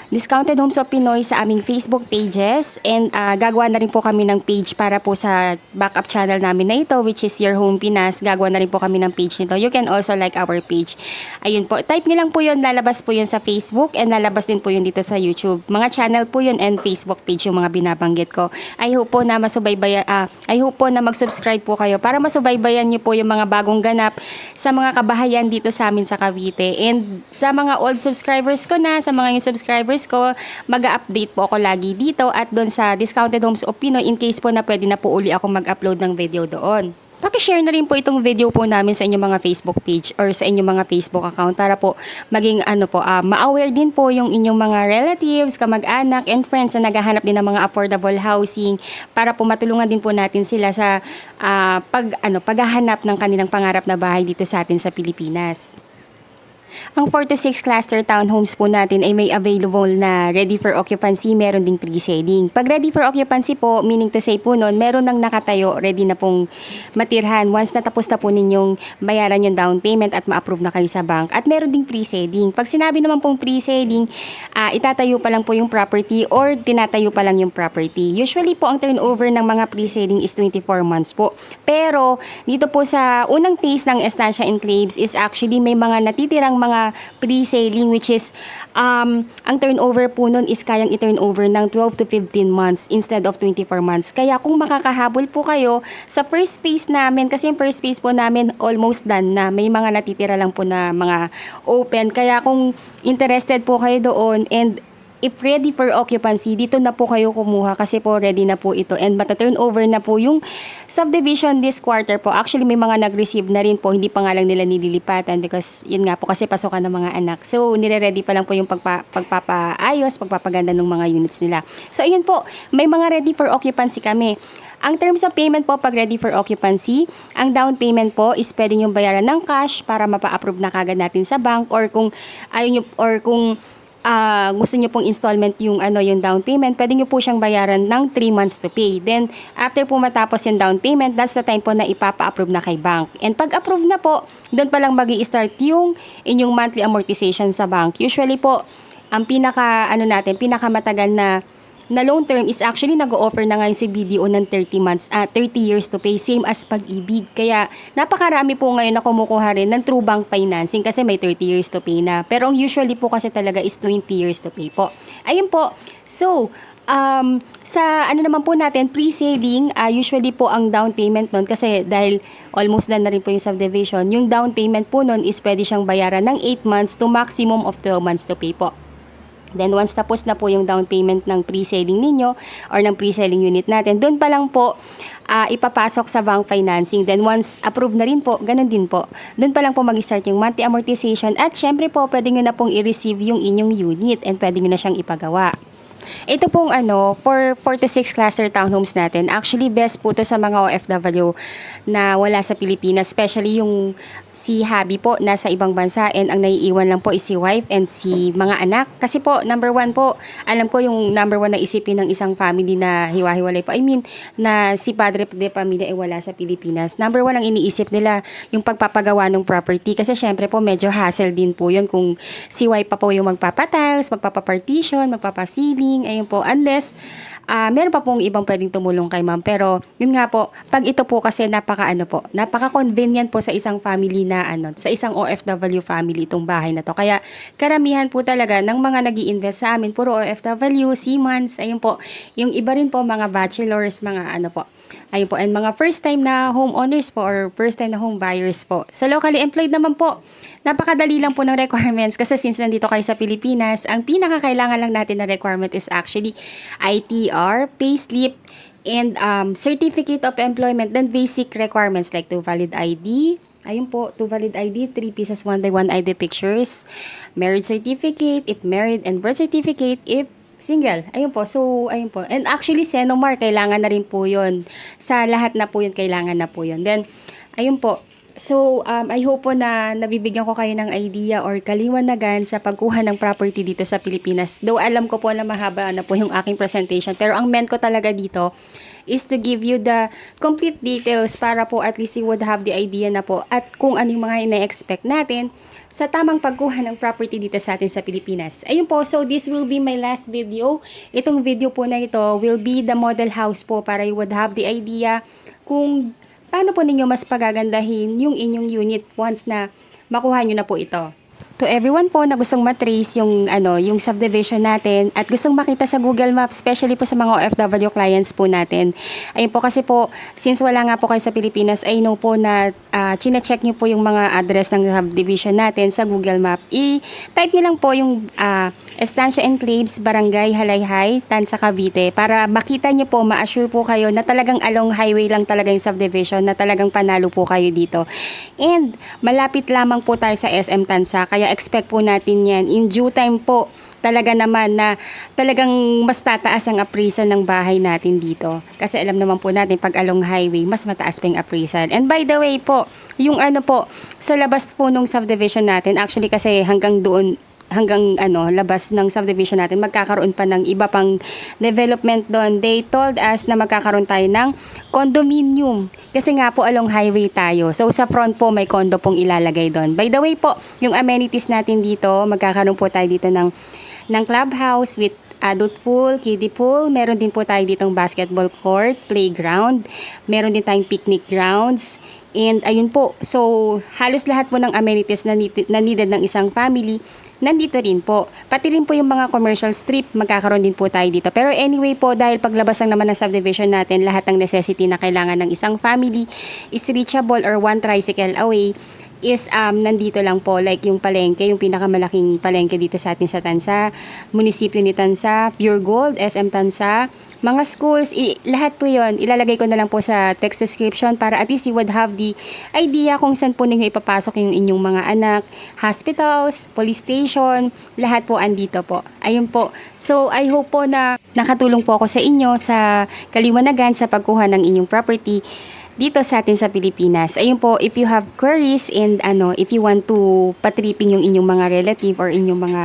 Discounted Homes of Pinoy sa aming Facebook pages, and gagawa na rin po kami ng page para po sa backup channel namin na ito, which is Your Home Pinas. Gagawa na rin po kami ng page nito. You can also like our page. Ayun po, type nyo lang po yun, lalabas po yun sa Facebook and lalabas din po yun dito sa YouTube. Mga channel po yun and Facebook page yung mga binabanggit ko. I hope po na mag-subscribe po kayo para masubaybayan nyo po yung mga bagong ganap sa mga kabahayan dito sa amin sa Cavite. And sa mga old subscribers ko na, sa mga new subscribers ko, mag-update po ako lagi dito at doon sa Discounted Homes of Pinoy in case po na pwede na po uli ako mag-upload ng video doon. Paki-share na rin po itong video po namin sa inyong mga Facebook page or sa inyong mga Facebook account para po maging ma-aware din po yung inyong mga relatives, kamag-anak, and friends na naghahanap din ng mga affordable housing para po matulungan din po natin sila sa paghahanap ng kanilang pangarap na bahay dito sa atin sa Pilipinas. Ang 4 to 6 cluster townhomes po natin ay may available na ready for occupancy, meron ding pre-selling. Pag ready for occupancy po, meaning to say po nun, meron nang nakatayo, ready na pong matirhan once natapos na po ninyong bayaran yung down payment at ma-approve na kayo sa bank. At meron ding pre-selling. Pag sinabi naman pong pre-selling, itatayo pa lang po yung property or tinatayo pa lang yung property. Usually po ang turnover ng mga pre-selling is 24 months po. Pero dito po sa unang phase ng Estancia Enclaves is actually may mga natitirang mga pre-selling, which is ang turnover po nun is kayang i-turnover ng 12 to 15 months instead of 24 months. Kaya kung makakahabol po kayo sa first phase namin, kasi yung first phase po namin almost done na, may mga natitira lang po na mga open. Kaya kung interested po kayo doon and if ready for occupancy, dito na po kayo kumuha kasi po ready na po ito and mata-turnover na po yung subdivision this quarter po. Actually, may mga nag-receive na rin po, hindi pa nga lang nila nililipatan because yun nga po kasi pasokan ng mga anak. So, nire-ready pa lang po yung pagpapaayos, pagpapaganda ng mga units nila. So, ayun po, may mga ready for occupancy kami. Ang terms of payment po pag ready for occupancy, ang down payment po is pwede yung bayaran ng cash para mapa-approve na kagad natin sa bank or kung ayaw nyo, or kung gusto nyo pong installment yung down payment, pwede nyo po siyang bayaran ng 3 months to pay. Then, after po matapos yung down payment, that's the time po na ipapa-approve na kay bank. And pag approve na po, doon pa lang magi-start yung inyong monthly amortization sa bank. Usually po, ang pinakamatagal na loan term is actually nag-o-offer na ngayon si BDO ng 30 years to pay, same as Pag-ibig. Kaya napakarami po ngayon na kumukuha rin ng true bank financing kasi may 30 years to pay na. Pero ang usually po kasi talaga is 20 years to pay po. Ayun po. So, sa naman po natin, pre-selling, usually po ang down payment nun, kasi dahil almost done na rin po yung subdivision, yung down payment po nun is pwede siyang bayaran ng 8 months to maximum of 12 months to pay po. Then once tapos na po yung down payment ng pre-selling ninyo or ng pre-selling unit natin, doon pa lang po ipapasok sa bank financing. Then once approved na rin po, ganun din po. Doon pa lang po mag-start yung monthly amortization at syempre po pwede nyo na pong i-receive yung inyong unit and pwede nyo na siyang ipagawa. Ito pong for 4 to 6 cluster townhomes natin, actually best po to sa mga OFW na wala sa Pilipinas, especially yung si hubby po nasa ibang bansa and ang naiiwan lang po is si wife and si mga anak. Kasi po, number 1 po, alam ko yung number 1 na isipin ng isang family na hiwa-hiwalay po. I mean, na si padre de pamilya ay wala sa Pilipinas. Number 1 ang iniisip nila yung pagpapagawa ng property kasi syempre po medyo hassle din po yun kung si wife pa po yung magpapatiles, magpapapartition, magpapasiling, ayun po, unless meron pa pong ibang pwedeng tumulong kay ma'am. Pero yun nga po, pag ito po kasi napaka-convenient po sa isang family na sa isang OFW family itong bahay na to. Kaya karamihan po talaga ng mga nag-i-invest sa amin, puro OFW, seamans, ayun po. Yung iba rin po mga bachelors, mga po. Ayun po, and mga first time na homeowners po or first time na home buyers po. Sa locally employed naman po, napakadali lang po ng requirements kasi since nandito kayo sa Pilipinas, ang pinakakailangan lang natin na requirement is actually ITR, payslip, and certificate of employment, then basic requirements like 2 valid ID, ayun po, 2 valid ID, 3 pieces 1 by 1 ID pictures, marriage certificate, if married, and birth certificate, if single. Ayun po. So, ayun po. And actually, Senomar, kailangan na rin po yun. Sa lahat na po yun, kailangan na po yun. Then, ayun po. So, I hope po na nabibigyan ko kayo ng idea or kaliwanagan sa pagkuha ng property dito sa Pilipinas. Though alam ko po na mahaba na po yung aking presentation. Pero ang meant ko talaga dito is to give you the complete details para po at least you would have the idea na po at kung anong mga ina-expect natin sa tamang pagkuha ng property dito sa atin sa Pilipinas. Ayun po, so this will be my last video. Itong video po na ito will be the model house po para you would have the idea kung paano po ninyo mas pagagandahin yung inyong unit once na makuha nyo na po ito. To everyone po na gustong matrace yung subdivision natin at gustong makita sa Google Maps, especially po sa mga OFW clients po natin. Ayun po kasi po, since wala nga po kayo sa Pilipinas, I know po na chine-check nyo po yung mga address ng subdivision natin sa Google Map. I-type nyo lang po yung Estancia Enclaves, Barangay Halayhay, Tansa, Cavite para makita nyo po, ma-assure po kayo na talagang along highway lang talaga yung subdivision, na talagang panalo po kayo dito. And malapit lamang po tayo sa SM Tansa, kaya expect po natin yan. In due time po, talaga naman na talagang mas tataas ang appraisal ng bahay natin dito. Kasi alam naman po natin, pag along highway, mas mataas pa yung appraisal. And by the way po, yung sa labas po nung subdivision natin, actually kasi hanggang labas ng subdivision natin, magkakaroon pa ng iba pang development doon. They told us na magkakaroon tayo ng condominium. Kasi nga po along highway tayo. So sa front po may condo pong ilalagay doon. By the way po, yung amenities natin dito, magkakaroon po tayo dito ng clubhouse with adult pool, kiddie pool. Meron din po tayo ditong basketball court, playground. Meron din tayong picnic grounds. And ayun po, so halos lahat po ng amenities na needed ng isang family, nandito rin po. Pati rin po yung mga commercial strip, magkakaroon din po tayo dito. Pero anyway po, dahil paglabas lang naman ng subdivision natin, lahat ng necessity na kailangan ng isang family is reachable or one tricycle away is nandito lang po, like yung palengke, yung pinakamalaking palengke dito sa atin sa Tansa, munisipyo ni Tansa, Pure Gold, SM Tansa, mga schools, lahat po yon ilalagay ko na lang po sa text description para at least you would have the idea kung saan po ninyo ipapasok yung inyong mga anak, hospitals, police station, lahat po andito po. Ayun po. So I hope po na nakatulong po ako sa inyo sa kaliwanagan sa pagkuha ng inyong property dito sa atin sa Pilipinas. Ayun po, if you have queries and if you want to patripping yung inyong mga relative or inyong mga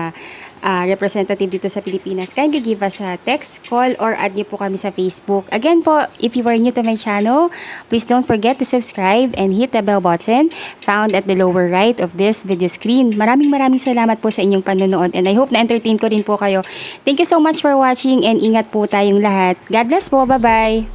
representative dito sa Pilipinas, kindly give us a text, call, or add niyo po kami sa Facebook. Again po, if you are new to my channel, please don't forget to subscribe and hit the bell button found at the lower right of this video screen. Maraming salamat po sa inyong panonood and I hope na-entertain ko rin po kayo. Thank you so much for watching and ingat po tayong lahat. God bless po. Bye-bye!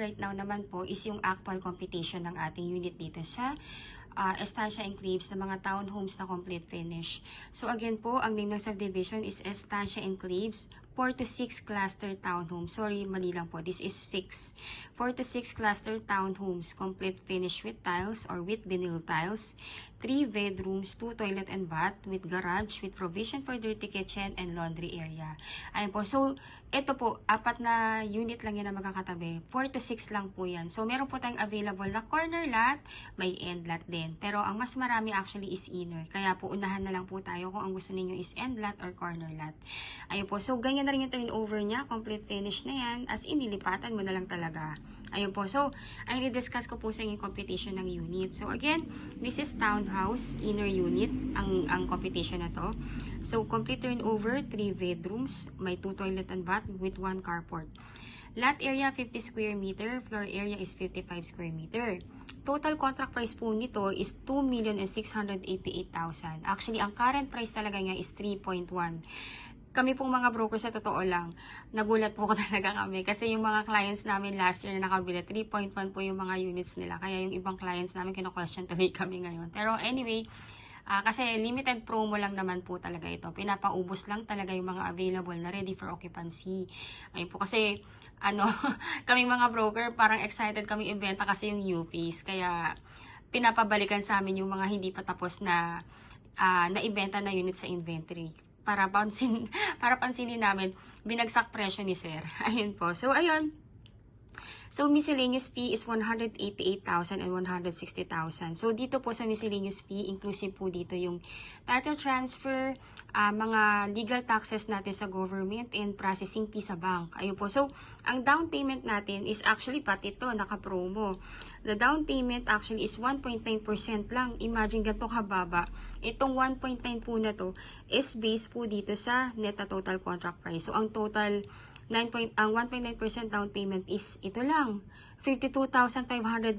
right now naman po is yung actual computation ng ating unit dito sa Estancia Enclaves na mga townhomes na complete finish. So again po, ang name ng subdivision is Estancia Enclaves, 4 to 6 cluster townhomes. Sorry, mali lang po. This is 6. 4 to 6 cluster townhomes, complete finish with tiles or with vinyl tiles. 3 bedrooms, 2 toilet and bath with garage with provision for dirty kitchen and laundry area. Ayun po. So, ito po, 4 na unit lang yan na magkakatabi. 4 to 6 lang po yan. So, meron po tayong available na corner lot, may end lot din. Pero, ang mas marami actually is inner. Kaya po, unahan na lang po tayo kung ang gusto ninyo is end lot or corner lot. Ayun po. So, ganyan na rin yung turnover niya. Complete finish na yan. As in, nilipatan mo na lang talaga. Ayun po. So, ay discuss ko po sa inyo yung computation ng unit. So, again, this is townhouse, inner unit, ang computation na to. So, complete turnover, 3 bedrooms, may 2 toilet and bath with 1 carport. Lot area, 50 square meter. Floor area is 55 square meter. Total contract price po nito is 2,688,000. Actually, ang current price talaga niya is 3.1. Kami pong mga brokers, sa totoo lang, nagulat po talaga kami. Kasi yung mga clients namin last year na nakabili, 3.1 po yung mga units nila. Kaya yung ibang clients namin, kino-question tuloy kami ngayon. Pero anyway, kasi limited promo lang naman po talaga ito. Pinapaubos lang talaga yung mga available na ready for occupancy. Ayun po kasi, kaming mga broker, parang excited kami ibenta kasi yung UPs. Kaya, pinapabalikan sa amin yung mga hindi pa tapos na ibenta na unit sa inventory. Para pansinin namin, binagsak presyo ni sir. Ayun po. So, ayun. So, miscellaneous fee is 188,000 and 160,000. So, dito po sa miscellaneous fee, inclusive po dito yung title transfer, mga legal taxes natin sa government, and processing fee sa bank. Ayun po. So, ang down payment natin is actually pati ito, naka-promo. The down payment actually is 1.9% lang. Imagine ganito kababa. Itong 1.9 po na to is based po dito sa net na total contract price. So, ang total ang 1.9% down payment is ito lang, 52,592.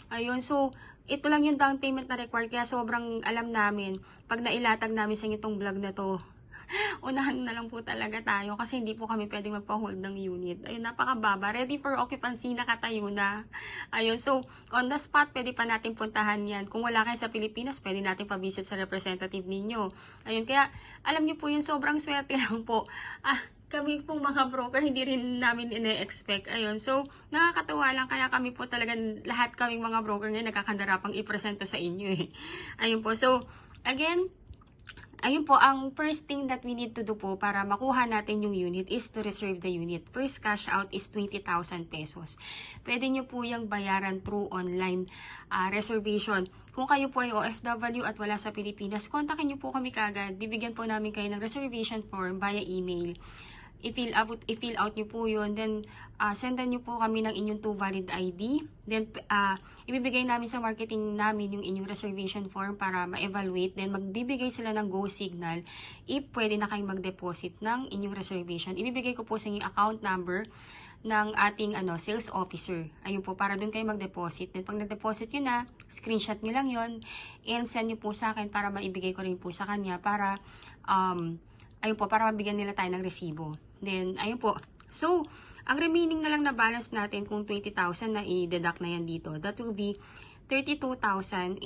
Ayun, so ito lang yung down payment na required. Kaya sobrang alam namin, pag nailatag namin sa itong vlog na to, unahan na lang po talaga tayo kasi hindi po kami pwedeng magpa-hold ng unit. Ayun, napakababa. Ready for occupancy, nakatayo na. Ayun, so on the spot, pwede pa natin puntahan yan. Kung wala kayo sa Pilipinas, pwede natin pa-visit sa representative ninyo. Ayun, kaya alam niyo po yun, sobrang swerte lang po. Kami pong mga broker, hindi rin namin ine-expect. Ayun, so nakakatawa lang. Kaya kami po talaga, lahat kaming mga broker ngayon, nagkakandarapang i-presento sa inyo eh. Ayun po, so again, ayun po, ang first thing that we need to do po para makuha natin yung unit is to reserve the unit. First cash out is 20,000 pesos. Pwede nyo po yung bayaran through online reservation. Kung kayo po ay OFW at wala sa Pilipinas, kontakin nyo po kami kagad. Bibigyan po namin kayo ng reservation form via email. I-fill out nyo po yun. Then, sendan nyo po kami ng inyong 2 valid ID. Then, ibibigay namin sa marketing namin yung inyong reservation form para ma-evaluate. Then, magbibigay sila ng go signal if pwede na kayong mag-deposit ng inyong reservation. Ibibigay ko po sa inyong account number ng ating sales officer. Ayun po, para doon kayo mag-deposit. Then, pag nag-deposit nyo na, screenshot nyo lang yon and send nyo po sa akin para maibigay ko rin po sa kanya para, ayun po, para mabigyan nila tayo ng resibo. Then, ayun po. So, ang remaining na lang na balance natin kung 20,000 na i-deduct na yan dito, that will be 32,592.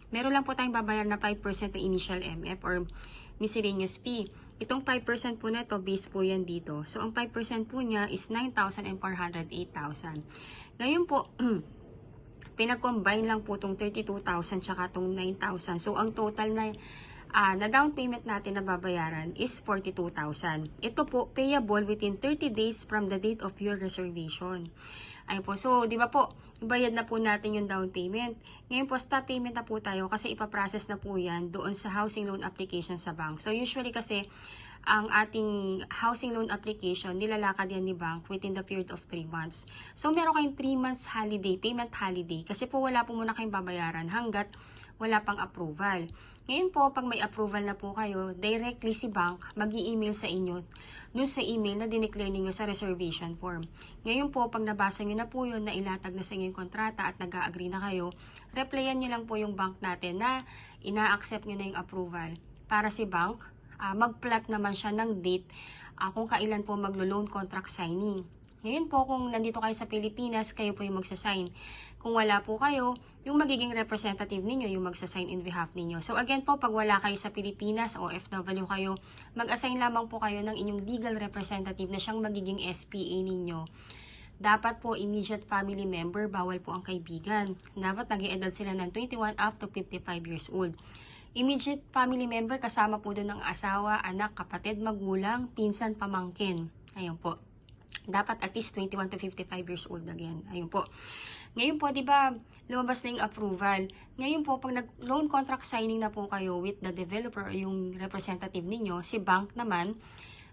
Meron lang po tayong babayar na 5% na initial MF or miscellaneous fee. Itong 5% po na ito, base po yan dito. So, ang 5% po niya is 9,000 and 408,000. Ngayon po, pinag-combine lang po itong 32,000 tsaka itong 9,000. So, ang total na down payment natin na babayaran is 42,000. Ito po, payable within 30 days from the date of your reservation. Ayun po. So, di ba po, ibayad na po natin yung down payment. Ngayon po, stop payment na po tayo kasi ipaprocess na po yan doon sa housing loan application sa bank. So, usually kasi, ang ating housing loan application, nilalakad yan ni bank within the period of 3 months. So, meron kayong 3 months holiday, payment holiday. Kasi po, wala po muna kayong babayaran hanggat wala pang approval. Ngayon po, pag may approval na po kayo, directly si bank mag-i-email sa inyo dun sa email na dineclare ninyo sa reservation form. Ngayon po, pag nabasa nyo na po yun, na ilatag na sa inyong kontrata at nag-agree na kayo, replyan nyo lang po yung bank natin na ina-accept nyo na yung approval. Para si bank, mag-plot naman siya ng date kung kailan po maglo-loan contract signing. Ngayon po, kung nandito kayo sa Pilipinas, kayo po yung magsasign. Kung wala po kayo, yung magiging representative ninyo, yung magsasign in behalf ninyo. So again po, pag wala kayo sa Pilipinas o OFW kayo, mag-assign lamang po kayo ng inyong legal representative na siyang magiging SPA ninyo. Dapat po immediate family member, bawal po ang kaibigan. Dapat nag-i-edad sila ng 21 up to 55 years old. Immediate family member, kasama po doon ng asawa, anak, kapatid, magulang, pinsan, pamangkin. Ayun po. Dapat at least 21 to 55 years old again. Ayun po. Ngayon po, di ba, lumabas na yung approval. Ngayon po, pag nag-loan contract signing na po kayo with the developer o yung representative ninyo, si bank naman,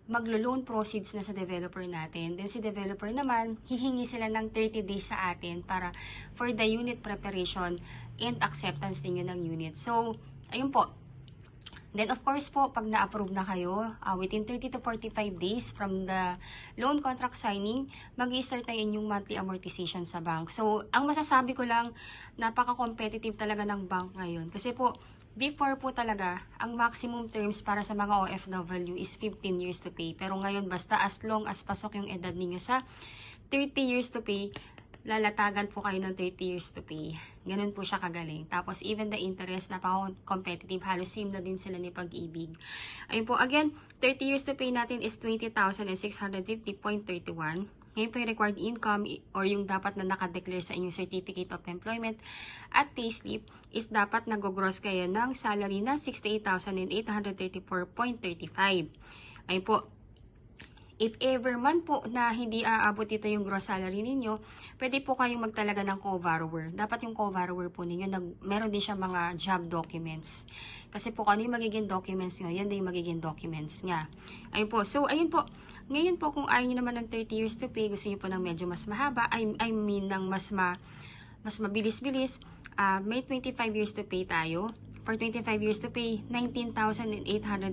maglo-loan proceeds na sa developer natin. Then si developer naman, hihingi sila ng 30 days sa atin para for the unit preparation and acceptance ninyo ng unit. So, ayun po. Then of course po, pag na-approve na kayo, within 30 to 45 days from the loan contract signing, mag-i-start na inyong monthly amortization sa bank. So, ang masasabi ko lang, napaka-competitive talaga ng bank ngayon. Kasi po, before po talaga, ang maximum terms para sa mga OFW is 15 years to pay. Pero ngayon, basta as long as pasok yung edad ninyo sa 30 years to pay, lalatagan po kayo ng 30 years to pay. Ganun po siya kagaling. Tapos, even the interest, napaka-competitive. Halos same na din sila ni Pag-ibig. Ayun po, again, 30 years to pay natin is 20,650.31. Ngayon po yung required income or yung dapat na nakadeclare sa inyong Certificate of Employment at payslip is dapat nag-gross kayo ng salary na 68,834.35. Ayun po. If ever man po na hindi aabot ito yung gross salary ninyo, pwede po kayong magtalaga ng co-borrower. Dapat yung co-borrower po ninyo, meron din siya mga job documents. Kasi po kung ano yung magiging documents nyo, yan din yung magiging documents niya. Ayun po. So, ayun po. Ngayon po, kung ayaw nyo naman ng 30 years to pay, gusto nyo po ng medyo mas mahaba, I mean ng mas mabilis-bilis, may 25 years to pay tayo. For 25 years to pay, 19,890.48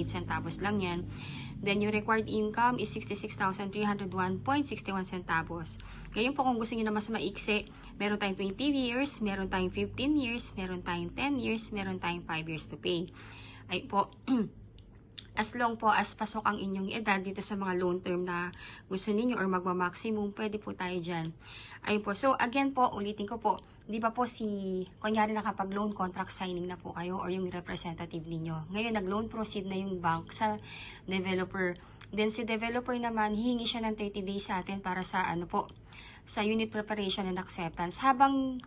centavos lang yan. Then, yung required income is 66,301.61 centavos. Ngayon po, kung gusto nyo na mas maiksi, meron tayong 20 years, meron tayong 15 years, meron tayong 10 years, meron tayong 5 years to pay. Ay po, as long po as pasok ang inyong edad dito sa mga loan term na gusto ninyo or magma-maximum, pwede po tayo dyan. Ayun po. So, again po, ulitin ko po, di ba po kunyari nakapag-loan contract signing na po kayo or yung representative ninyo. Ngayon, nag-loan proceed na yung bank sa developer. Then, si developer naman, hihingi siya ng 30 days sa atin para sa sa unit preparation and acceptance. Habang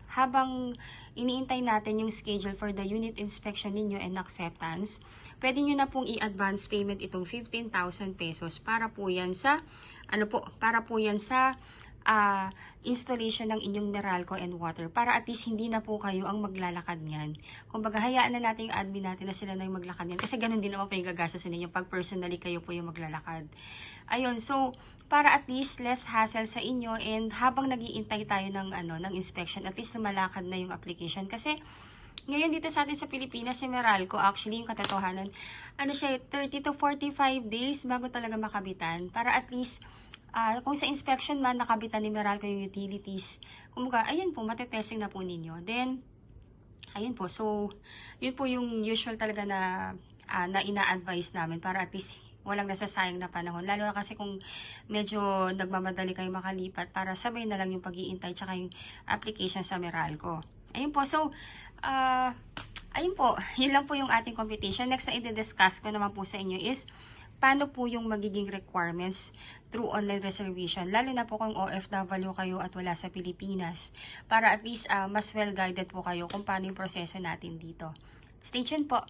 iniintay natin yung schedule for the unit inspection ninyo and acceptance, pwede nyo na pong i-advance payment itong 15,000 pesos para po yan sa installation ng inyong Meralco and water para at least hindi na po kayo ang maglalakad niyan. Kumbaga, hayaan na natin yung admin natin na sila na yung maglakad niyan kasi ganun din naman po yung gagasasin ninyo pag personally kayo po yung maglalakad. Ayun, so para at least less hassle sa inyo and habang nag-iintay tayo ng inspection, at least malakad na yung application kasi ngayon dito sa atin sa Pilipinas, si Meralco, actually yung katotohanan, 30 to 45 days bago talaga makabitan para at least kung sa inspection man, nakabitan ni Meralco yung utilities. Kumbaga, ayun po, matetesting na po ninyo. Then, ayun po. So, yun po yung usual talaga na ina-advise namin para at least walang nasasayang na panahon. Lalo na kasi kung medyo nagmamadali kayo makalipat para sabay na lang yung pag-iintay tsaka yung application sa Meralco. Ayun po. So, ayun po. Yun lang po yung ating computation. Next na i-discuss ko naman po sa inyo is paano po yung magiging requirements through online reservation, lalo na po kung OFW kayo at wala sa Pilipinas, para at least mas well-guided po kayo kung paano yung proseso natin dito. Stay tuned po!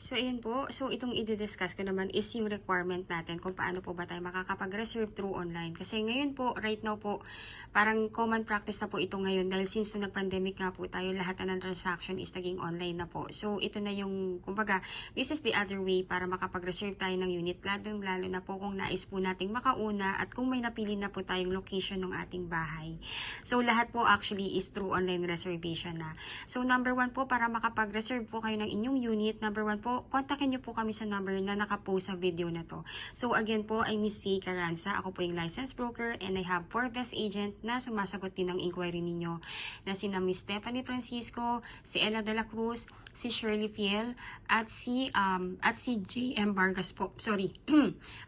So, ayun po. So, itong i-discuss ko naman is yung requirement natin kung paano po ba tayo makakapag-reserve through online. Kasi ngayon po, right now po, parang common practice na po ito ngayon dahil since nung nag-pandemic nga po tayo, lahat na ng transaction is naging online na po. So, ito na yung, kumbaga, this is the other way para makapag-reserve tayo ng unit, lalo na po kung nais po nating makauna at kung may napili na po tayong location ng ating bahay. So, lahat po actually is through online reservation na. So, number 1 po, para makapag-reserve po kayo ng inyong unit, number 1 po, po, kontakin nyo po kami sa number na nakapost sa video na to. So again po, I'm Miss C. Carranza. Ako po yung licensed broker and I have 4 best agent na sumasagot din ng inquiry ninyo na sina Miss Stephanie Francisco, si Ella de la Cruz, si Shirley Fiel, at si JM Vargas po. Sorry.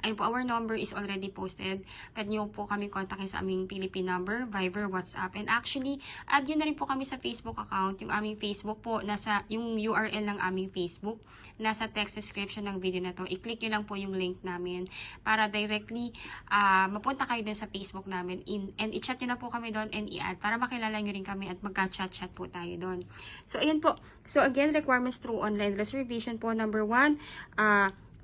Ayun po, our number is already posted. Pwede nyo po kami kontakin sa aming Philippine number, Viber, WhatsApp, and actually, add nyo na rin po kami sa Facebook account. Yung aming Facebook po, yung URL ng aming Facebook, nasa text description ng video na to. I-click nyo lang po yung link namin para directly mapunta kayo dun sa Facebook namin and i-chat nyo na po kami doon and i-add para makilala nyo rin kami at magka-chat-chat po tayo doon. So, ayan po. So, again, requirements through online reservation po. Number 1,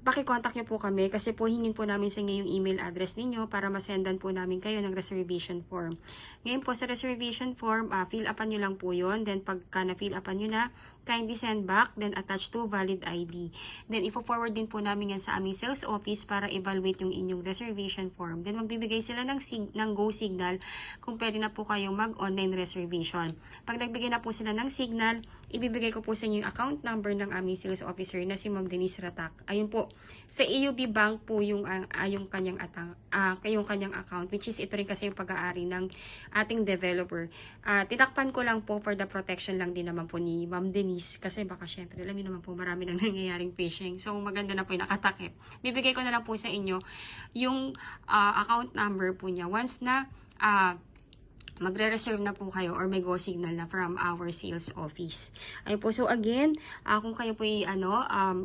paki-contact nyo po kami kasi po hingin po namin sa inyo yung email address ninyo para masendan po namin kayo ng reservation form. Ngayon po sa reservation form, fill upan nyo lang po yun. Then pagka na-fill upan nyo na, kindly send back, then attach to valid ID. Then ifo-forward din po namin yan sa aming sales office para evaluate yung inyong reservation form. Then magbibigay sila ng go signal kung pwede na po kayong mag-online reservation. Pag nagbigay na po sila ng signal, ibibigay ko po sa inyo yung account number ng aming sales officer na si Ma'am Denise Ratak. Ayun po. Sa EUB Bank po yung kanyang account, which is ito rin kasi yung pag-aari ng ating developer. Titakpan ko lang po for the protection lang din naman po ni Ma'am Denise kasi baka syempre alam niyo naman po marami nang nangyayaring phishing. So maganda na po yung nakatakip. Bibigay ko na lang po sa inyo yung account number po niya once na magre-reserve na po kayo or may go signal na from our sales office. Ayun po. So again, kung kayo po ay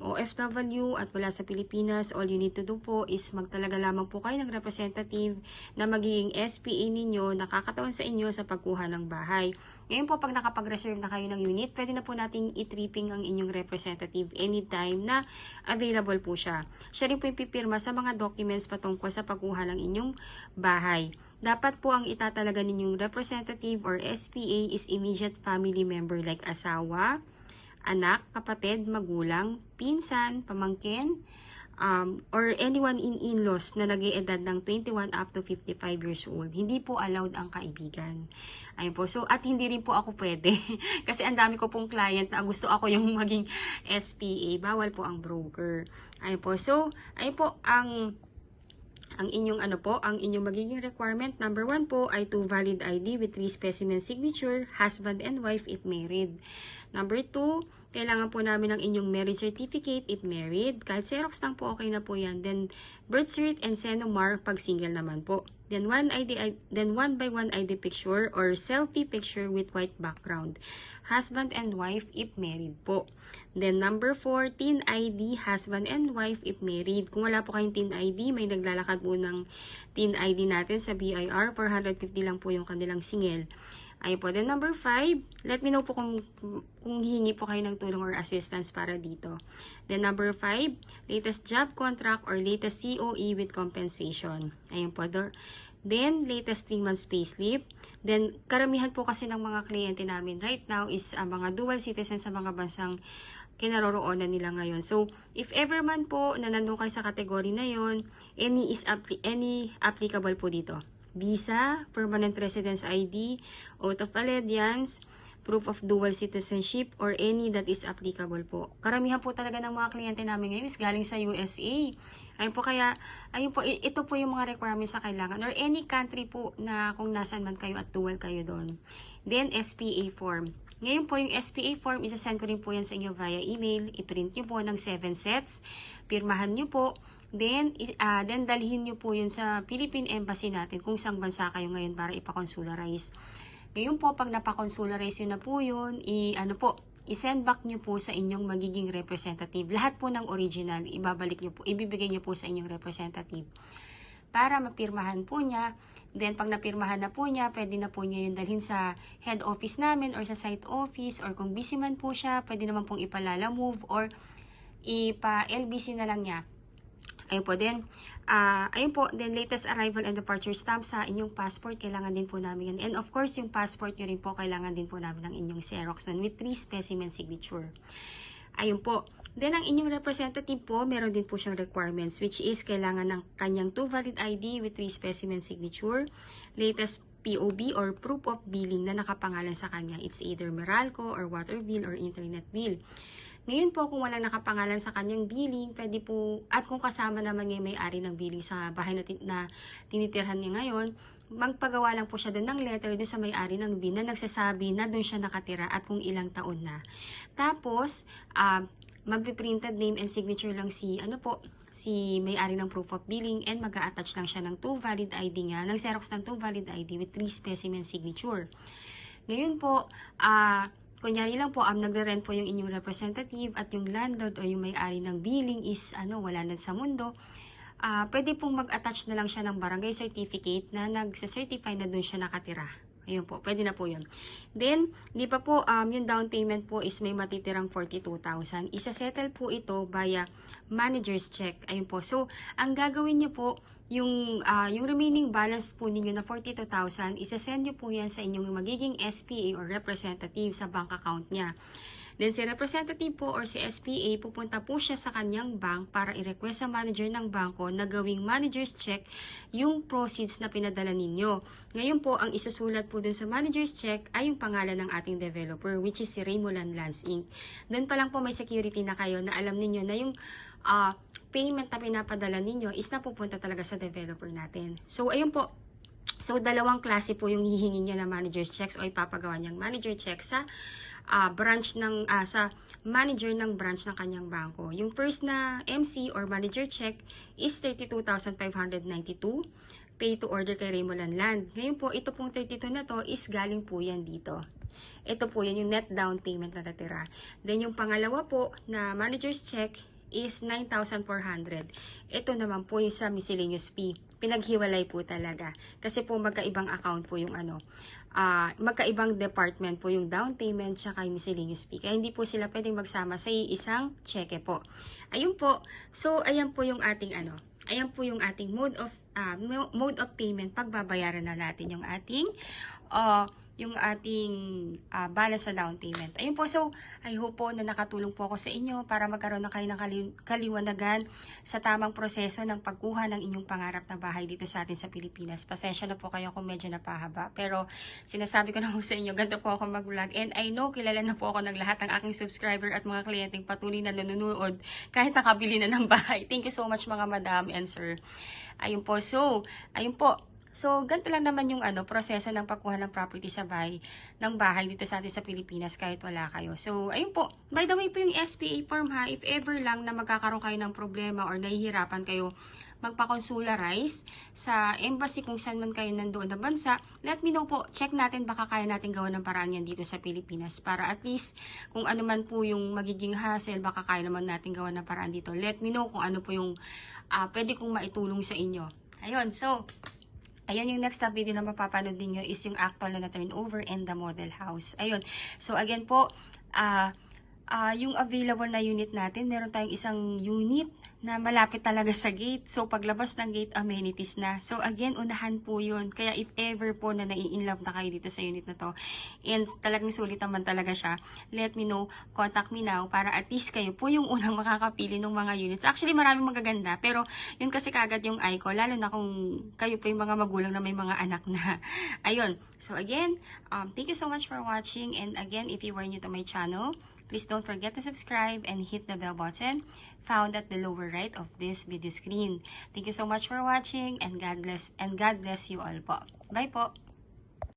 OFW at wala sa Pilipinas, all you need to do po is magtalaga lamang po kayo ng representative na magiging SPA ninyo, nakakatawan sa inyo sa pagkuha ng bahay. Ngayon po, pag nakapag-reserve na kayo ng unit, pwede na po nating i-tripping ang inyong representative anytime na available po siya. Siya rin po yung pipirma sa mga documents patungkol sa pagkuha ng inyong bahay. Dapat po ang itatalaga ninyong representative or SPA is immediate family member like asawa, anak, kapatid, magulang, pinsan, pamangkin, or anyone in-laws na nag-iedad ng 21 up to 55 years old. Hindi po allowed ang kaibigan. Ayun po. So, at hindi rin po ako pwede. Kasi ang dami ko pong client na gusto ako yung maging SPA. Bawal po ang broker. Ayun po. So, ayun po ang inyong magiging requirement, number 1 po ay 2 valid ID with 3 specimen signature, husband and wife if married. Number 2, kailangan po namin ng inyong marriage certificate if married. Kahit Xerox lang po, okay na po yan. Then, birth cert and Senomar pag single naman po. Then, 1 by 1 ID picture or selfie picture with white background. Husband and wife if married po. Then, number 4, teen ID, husband and wife if married. Kung wala po kayong teen ID, may naglalakad po ng teen ID natin sa BIR. 450 lang po yung kanilang singil. Ayun po. Then, number 5, let me know po kung hihingi po kayo ng tulong or assistance para dito. Then, number 5, latest job contract or latest COE with compensation. Ayun po. Then, latest 3 months payslip. Then, karamihan po kasi ng mga kliyente namin right now is mga dual citizens sa mga bansang kinaroroonan nila ngayon. So, if ever man po na nandun kayo sa kategory na yon, any applicable po dito. Visa, permanent residence ID, oath of allegiance, proof of dual citizenship, or any that is applicable po. Karamihan po talaga ng mga kliyente namin ngayon is galing sa USA. Ayun po, ito po yung mga requirements na kailangan, or any country po na kung nasan man kayo at dual kayo doon. Then, SPA form. Ngayon po, yung SPA form, isasend ko rin po yan sa inyo via email. I-print nyo po ng 7 sets. Pirmahan nyo po. Then dalhin nyo po yun sa Philippine Embassy natin kung saan bansa kayo ngayon para ipakonsularize. Ngayon po, pag napakonsularize yun na po yun, i-send back nyo po sa inyong magiging representative. Lahat po ng original, ibibigay nyo po sa inyong representative para mapirmahan po niya. Then, pag napirmahan na po niya, pwede na po niya yung dalhin sa head office namin or sa site office, or kung busy man po siya, pwede naman pong ipalala move or ipa-LBC na lang niya. Ayun po, then latest arrival and departure stamp sa inyong passport, kailangan din po namin yan. And of course, yung passport nyo rin po, kailangan din po namin ng inyong Xerox nun with 3 specimen signature. Ayun po. Then, ang inyong representative po, meron din po siyang requirements, which is kailangan ng kanyang 2 valid ID with 3 specimen signature, latest POB or proof of billing na nakapangalan sa kanya. It's either Meralco or water bill or internet bill. Ngayon po, kung walang nakapangalan sa kanyang billing, pwede po, at kung kasama naman yung may-ari ng billing sa bahay na tinitirhan niya ngayon, magpagawa lang po siya doon ng letter doon sa may-ari ng billing na nagsasabi na doon siya nakatira at kung ilang taon na. Tapos, magpiprinted name and signature lang si may-ari ng proof of billing, and mag-a-attach lang siya ng 2 valid ID niya, ng Xerox ng 2 valid ID with 3 specimen signature. Ngayon po, kunyari lang po, nagre-rent po yung inyong representative at yung landlord o yung may-ari ng billing is wala na sa mundo. Pwede pong mag-attach na lang siya ng barangay certificate na nagsa-certify na doon siya nakatira. Ayun po, pwede na po yun. Then, di pa po, yung down payment po is may matitirang 42,000. Isa-settle po ito via manager's check. Ayun po. So, ang gagawin niyo po, yung remaining balance po ninyo na 42,000, isa-send nyo po yan sa inyong magiging SPA or representative sa bank account niya. Then si representative po or si SPA, pupunta po siya sa kanyang bank para i-request sa manager ng bangko na gawing manager's check yung proceeds na pinadala ninyo. Ngayon po, ang isusulat po dun sa manager's check ay yung pangalan ng ating developer, which is si Raymoland Lands Inc. Doon pa lang po may security na kayo na alam ninyo na yung payment na pinapadala ninyo is napupunta talaga sa developer natin. So, ayun po. So, dalawang klase po yung hihingi niya na manager's checks o ipapagawa niyang manager check sa branch ng sa manager ng branch ng kanyang bangko. Yung first na MC or manager check is 32,592 pay to order kay Raymoland Land. Ngayon po, ito pong 32 na to is galing po yan dito. Ito po yan yung net down payment na natira. Then yung pangalawa po na manager's check is 9,400. Ito naman po yung sa miscellaneous fee. Pinaghiwalay po talaga. Kasi po magkaibang account po yung magkaibang department po yung down payment tsaka yung miscellaneous fee. Kaya hindi po sila pwedeng magsama sa isang cheque po. Ayun po. So, ayan po yung ating ayan po yung ating mode of payment pagbabayaran na natin yung ating balance sa down payment. Ayun po, so I hope po na nakatulong po ako sa inyo para magkaroon na kayo ng kaliwanagan sa tamang proseso ng pagkuha ng inyong pangarap na bahay dito sa atin sa Pilipinas. Pasensya na po kayo kung medyo napahaba, pero sinasabi ko na po sa inyo, ganito po ako mag-vlog, and I know kilala na po ako ng lahat ng aking subscriber at mga kliyenteng patuloy na nanonood kahit nakabili na ng bahay. Thank you so much mga madam and sir. Ayun po, so ayun po. So, ganito lang naman yung proseso ng pagkuha ng property sa bahay dito sa atin sa Pilipinas kahit wala kayo. So, ayun po. By the way po yung SPA form ha, if ever lang na magkakaroon kayo ng problema or nahihirapan kayo magpa-consularize sa embassy kung saan man kayo nandoon na bansa, let me know po. Check natin, baka kaya natin gawa ng paraan yan dito sa Pilipinas para at least kung ano man po yung magiging hassle, baka kaya naman natin gawa ng paraan dito. Let me know kung ano po yung pwede kong maitulong sa inyo. Ayun, so ayan yung next video na mapapanood ninyo is yung actual na turnover and the model house. Ayun. So, again po, yung available na unit natin, meron tayong isang unit na malapit talaga sa gate. So, paglabas ng gate, amenities na. So, again, unahan po yun. Kaya, if ever po na nai-inlove na kayo dito sa unit na to, and talagang sulit naman talaga siya, let me know, contact me now, para at least kayo po yung unang makakapili ng mga units. Actually, maraming magaganda, pero yun kasi kagad yung eye ko, lalo na kung kayo po yung mga magulang na may mga anak na. Ayun. So, again, thank you so much for watching, and again, if you were new to my channel, please don't forget to subscribe and hit the bell button found at the lower right of this video screen. Thank you so much for watching, and God bless you all po. Bye po!